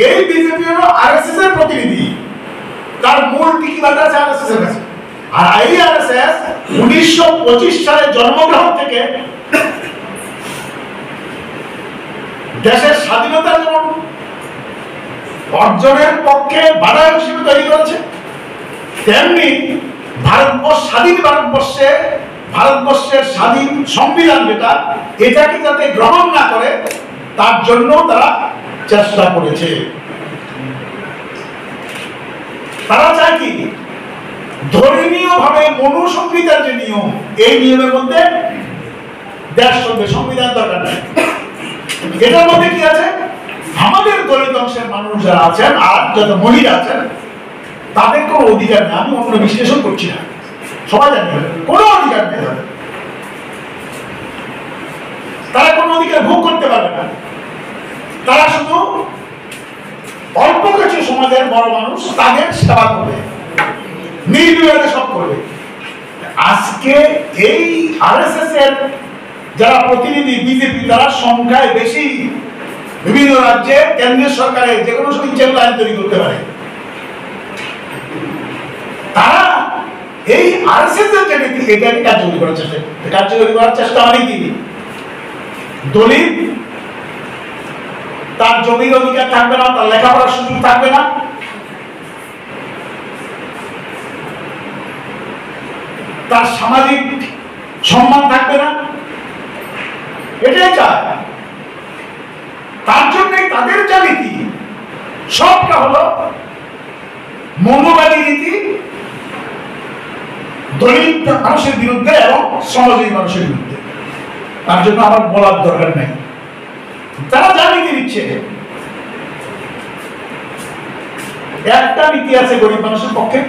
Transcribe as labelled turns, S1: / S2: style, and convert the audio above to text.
S1: এই বিজেপি হলো আরএসএস এর প্রতিনিধি, তার মূল টিকিবাটা আছে আরএসএস এর কাছে। আর এই আরএসএস 1925 সালে জন্মগ্রহণ থেকে দেশের স্বাধীনতা যেমন অর্জনের পক্ষে বাধা হিসেবে তৈরি করেছে, তেমনি ভারতবর্ষের স্বাধীন সংবিধান যেটা, এটাকে যাতে গ্রহণ না করে তার জন্য তারা চেষ্টা করেছে। তারা চায় কি, ধর্মীয় ভাবে মনুসংহিতার যে নিয়ম, এই নিয়মের মধ্যে দেশ চলবে, সংবিধান দরকার নেই। এটার মধ্যে কি আছে, আমাদের দলিত অংশের মানুষ যারা আছেন আর যত মহিলা আছেন তাদের কোনো অধিকার নেই। আমি অন্য বিশ্লেষণ করছি না, সবাই জানি কোনো অধিকার নেই তাদের, তারা কোনো অধিকার ভোগ করতে পারবে না। তারা শুধু অল্প কিছু সমাজের বড় মানুষ তাদের সেবা করবে, নির্বিবাদে সব করবে। আজকে এই আরএসএস এর যারা প্রতিনিধি বিজেপি, তারা সংখ্যায় বেশি, বিভিন্ন রাজ্যে কেন্দ্রীয় সরকারের যে কোনো সময় ইচ্ছা আইন তৈরি করতে পারে। তারা এই আরএসএস এর যেটা এটাকে কার্যকরী করার চেষ্টা মানে কি, দলিত তার জমির অধিকার থাকবে না, তার লেখাপড়ার সুযোগ থাকবে না, তার সামাজিক সম্মান থাকবে না, এটাই চায়। তার জন্যই তাদের যা নীতি সবটা হলো মৌলবাদী নীতি, দলিত মানুষের বিরুদ্ধে এবং সমাজের মানুষের বিরুদ্ধে। তার জন্য আমার বলার দরকার নেই, তারা যা নীতি দিচ্ছে। একটা নীতি আছে গরিব মানুষের পক্ষে,